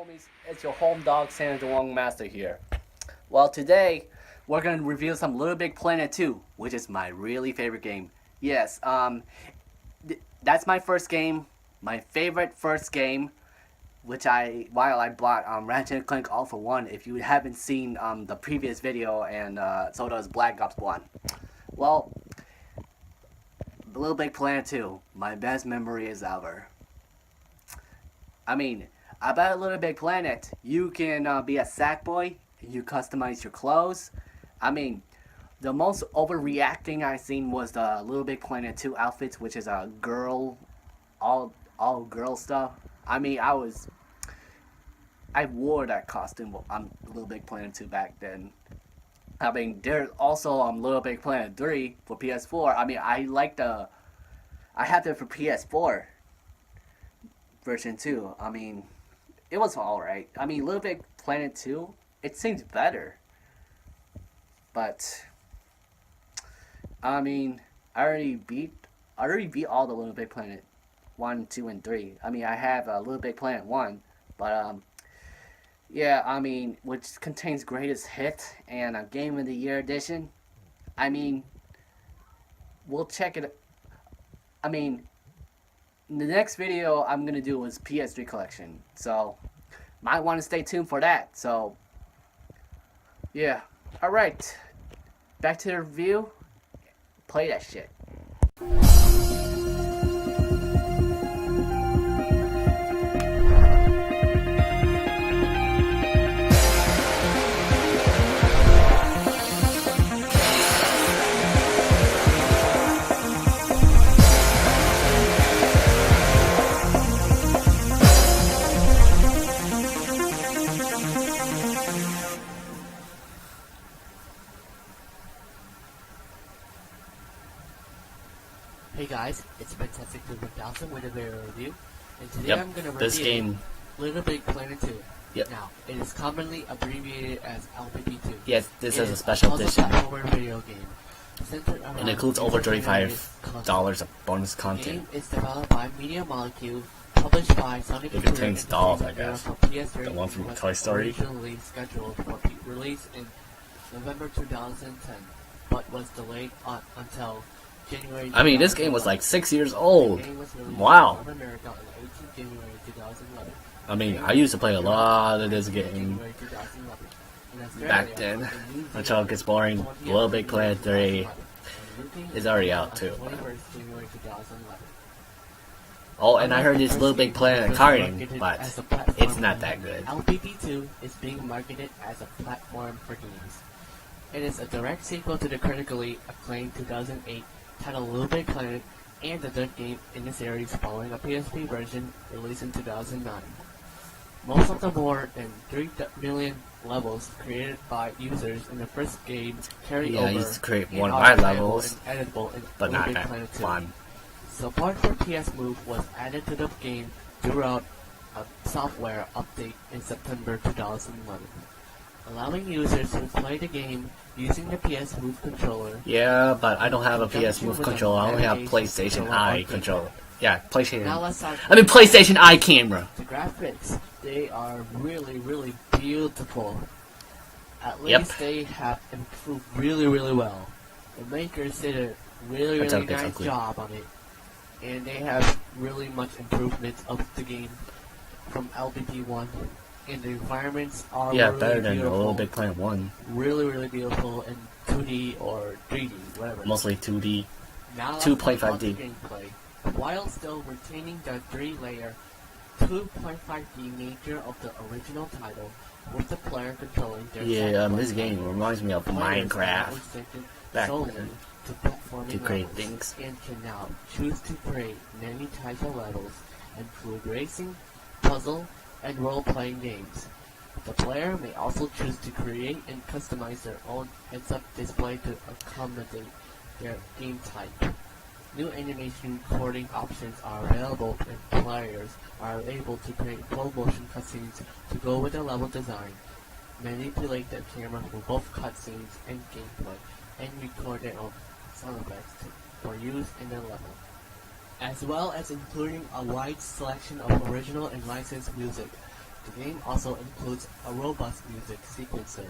homies? It's your home dog Xander the Wong Master here. Well, today we're gonna review some Little Big Planet 2, which is my really favorite game. Yes, that's my first game, my favorite first game, which I bought Ratchet and Clank All for One. If you haven't seen the previous video, and so does Black Ops 1. Well, Little Big Planet 2, my best memories ever. I mean, about Little Big Planet, you can be a sack boy. You customize your clothes. I mean, the most overreacting I seen was the Little Big Planet 2 outfits, which is a girl, all girl stuff. I mean, I wore that costume on Little Big Planet 2 back then. I mean, there's also Little Big Planet 3 for PS4. I mean, I had it for PS4 version 2. I mean, it was alright. I mean, Little Big Planet 2, it seems better. But, I mean, I already beat all the Little Big Planet 1, 2, and 3. I mean, I have Little Big Planet 1, but, yeah, I mean, which contains Greatest Hit and a Game of the Year edition. I mean, we'll check it. I mean, the next video I'm gonna do is PS3 collection, so might want to stay tuned for that. So, yeah, all right, back to the review. Play that shit. Hey guys, it's Fantastic 1000 with a video review, and today I'm going to This review game. Little Big Planet 2. Yep. Now, it is commonly abbreviated as LBP2. Yes, this It is a special edition. platformer video game. Centered around It includes over $35 of bonus The content. game is developed by Media Molecule, published by Sony. It contains dolls, I guess. For PS3, The one from was Toy Story. Originally scheduled for release in November 2010, but was delayed until January. I mean, this game was like 6 years old. The game was released Wow. in North America on 18th January 2011. I mean, I used to play a lot of this game January 2011. In Australia, back then, and New Zealand, until it gets boring. Little Big Planet 3 is already out too. 21st January 2011. Oh, and I heard this Little Big Planet karting, but it's not that good. LPP2 is being marketed as a platform for games. It is a direct sequel to the critically acclaimed 2008 titled Little Big Planet, and the third game in the series following a PSP version released in 2009. Most of the more than 3 million levels created by users in the first game carry over. I used to create and one of are my playable levels, and editable in but Little not Big that Planet 2. fun. Support for PS Move was added to the game throughout a software update in September 2011, allowing users to play the game using the PS Move controller. Yeah, but I don't have a PS Move controller. I only have PlayStation Eye controller. Yeah, PlayStation. Now let's talk I mean, PlayStation Eye camera. the graphics. They are really beautiful. At Yep. least they have improved really well. The makers did a really It's nice ugly. job on it, and they have really much improvements of the game from LBP1. And the environments are Yeah, really better than the beautiful. Little Big Planet 1. Really beautiful in 2D or 3D, whatever. Mostly 2D. Now let's 2.5D. talk about the gameplay. While still retaining the 3-layer 2.5D nature of the original title, with the player controlling their Yeah, this side-by-side, game reminds me of players are now Minecraft. restricted Back solely then. to platforming To create levels, things. and can now choose to create many types of levels, include racing, puzzle, and role-playing games. The player may also choose to create and customize their own heads-up display to accommodate their game type. New animation recording options are available, and players are able to create full motion cutscenes to go with the level design, manipulate the camera for both cutscenes and gameplay, and record their own sound effects for use in the level, as well as including a wide selection of original and licensed music. The game also includes a robust music sequencer.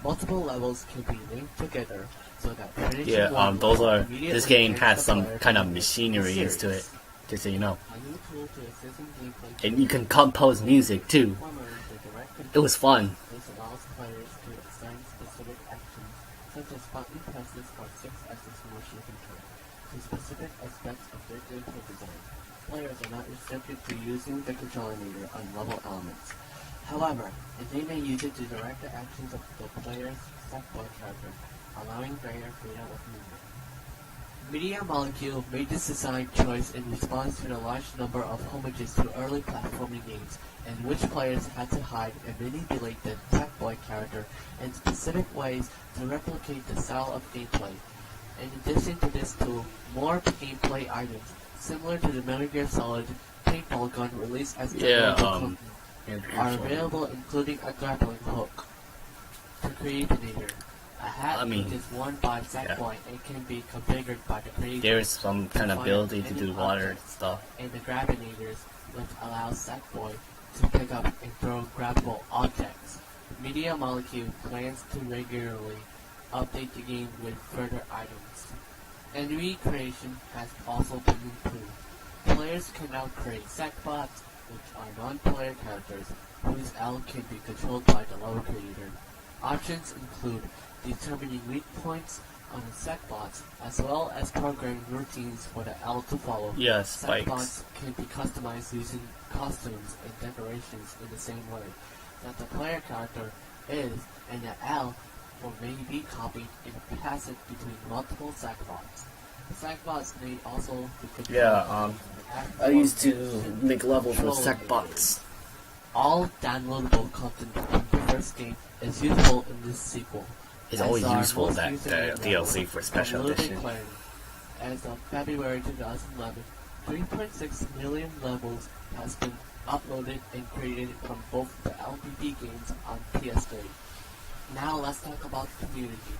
Multiple levels can be linked together so that finishing Yeah, one those level are. immediately This game grants has the some player kind of the machinery series. into it, just so you know. A new tool to assist in gameplay And you can compose music too. Formally, the direct It was fun. This allows players to assign specific actions, such as button presses or 6-axis motion control, to specific aspects of their gameplay design. Players are not restricted to using the controller on level elements. However, they may use it to direct the actions of the player's sackboy character, allowing greater freedom of movement. Media Molecule made this design choice in response to the large number of homages to early platforming games, in which players had to hide and manipulate the Sackboy character in specific ways to replicate the style of gameplay. In addition to this tool, more gameplay items, similar to the Metal Gear Solid paintball gun released as Yeah, downloadable are available, including a grappling hook to Creatinator. A hat which is worn by Sackboy and can be configured by the creator. There's some kind of ability to do water stuff. And the Grabinators, which allows Sackboy to pick up and throw grabbable objects. Media Molecule plans to regularly update the game with further items. And recreation has also been improved. Players can now create Sackbots, which are non-player characters whose L can be controlled by the level creator. Options include determining weak points on the Sackbots, as well as programming routines for the L to follow. Yeah, spikes. Sackbots can be customized using costumes and decorations in the same way that the player character is, and the L or may be copied and passed between multiple Sackbots. Sackbots may also be controlled. Yeah, I used to make levels for Sackbots. All downloadable content from the first game is useful in this sequel. It's always useful that the DLC for Special Edition. As of February 2011, 3.6 million levels has been uploaded and created from both the LPP games on PS3. Now let's talk about the community.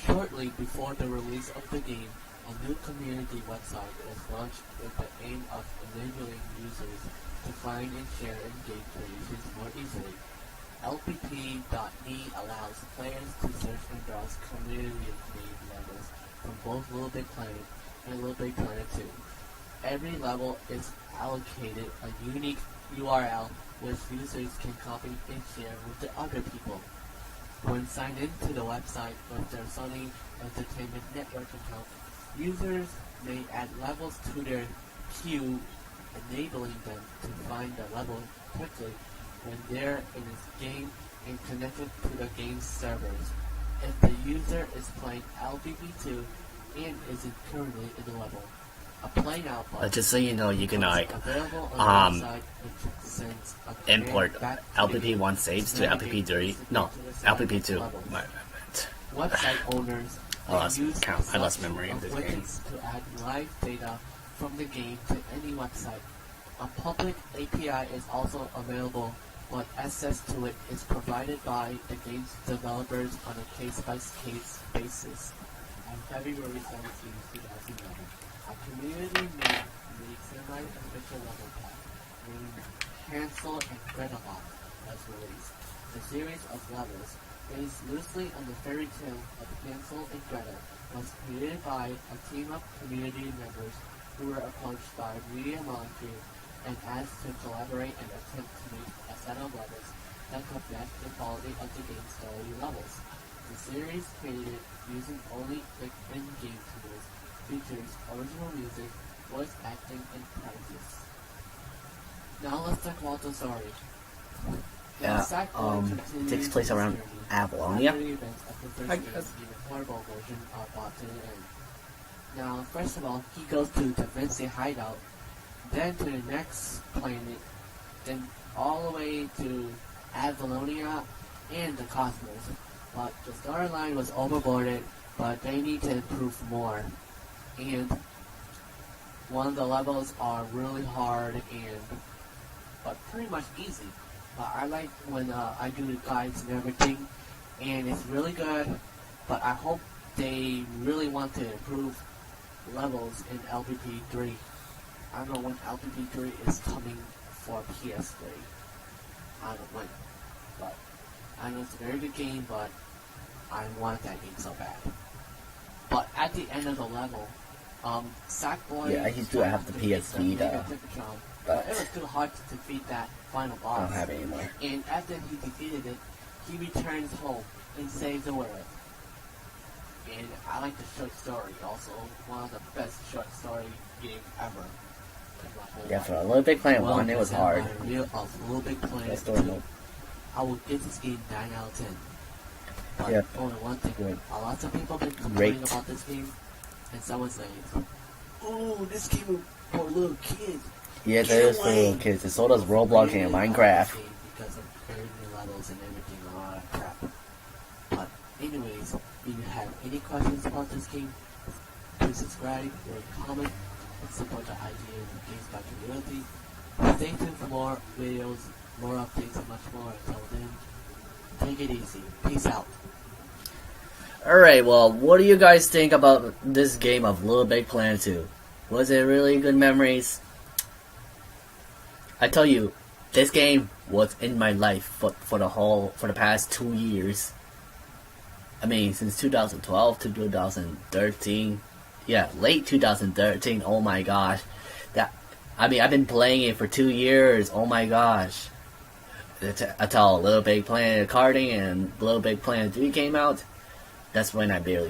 Shortly before the release of the game, a new community website was launched with the aim of enabling users to find and share in-game creations more easily. LPP.me allows players to search and browse community-made levels from both Little Big Planet and Little Big Planet 2. Every level is allocated a unique URL which users can copy and share with the other people. When signed into the website with their Sony Entertainment Network account, users may add levels to their queue, enabling them to find the level quickly when they're in this game and connected to the game's servers. If the user is playing LBB2 and isn't currently in the level, a play now button Just so you know, you can like available on the website, which sends a import command back to LPP1 saves to LPP3. No, LPP2. My bad. Website owners I lost use count. I lost such memory of this game. widgets to add live data from the game to any website. A public API is also available, but access to it is provided by the game's developers on a case-by-case basis. On February 17, 2011, a community-made semi-official level pack named Hansel and Gretel was released. The series of levels, based loosely on the fairy tale of Hansel and Gretel, was created by a team of community members who were approached by Media Molecule and asked to collaborate and attempt to make a set of levels that could match the quality of the game's story levels. The series, created using only in-game tools, features original music, voice acting, and prizes. Now let's talk about the story. Yeah, takes place around Avalonia. I guess. Horrible version are brought to the end. Now, first of all, he goes to the Vinci hideout, then to the next planet, then all the way to Avalonia and the Cosmos. But the storyline was overboarded, but they need to improve more. And one of the levels are really hard but pretty much easy. But I like when I do the guides and everything, and it's really good. But I hope they really want to improve levels in LPP3. I don't know when LPP3 is coming for PS3. I don't win. But I know it's a very good game, but I wanted that game so bad. But at the end of the level, Sackboy... Yeah, I used to have the PS Vita, but it was too hard to defeat that final I boss. don't have it anymore. And after he defeated it, he returns home and saves the world. And I like the short story also. One of the best short story games ever. Yeah, for a Little Big Planet 1, it was hard. Little Big Planet That story 2. mode. I would give this game 9 out of 10. But Yep. only one thing, Good. a lot of people have been complaining Great. about this game, and someone saying, "Oh, this game is for little kids." Yeah, Get that is for away. little kids. And so does Roblox and Minecraft. Because of very new levels and everything, a lot of crap. But anyways, if you have any questions about this game, please subscribe, rate, comment, and support the idea of the GameSpot community. Stay tuned for more videos, more updates, and much more. Until then, take it easy. Peace out. Alright, well, what do you guys think about this game of Little Big Planet 2? Was it really good memories? I tell you, this game was in my life for the past 2 years. I mean, since 2012 to 2013. Yeah, late 2013. Oh my gosh. I've been playing it for 2 years. Oh my goch. Until Little Big Planet karting and Little Big Planet 3 came out. That's when I barely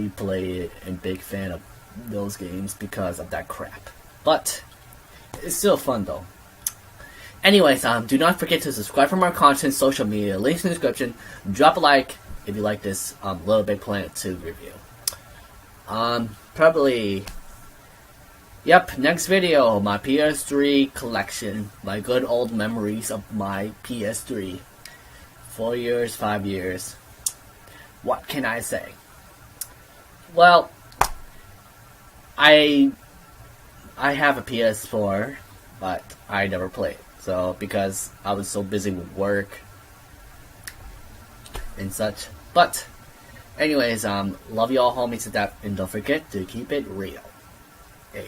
played and big fan of those games because of that crap. But it's still fun though. Anyways, do not forget to subscribe from our content, social media, links in the description. Drop a like if you like this Little Big Planet 2 review. Probably. Yep, next video, my PS3 collection, my good old memories of my PS3. 4 years, 5 years. What can I say? Well, I have a PS4, but I never played. So because I was so busy with work and such. But anyways, love you all homies to that, and don't forget to keep it real. Hey.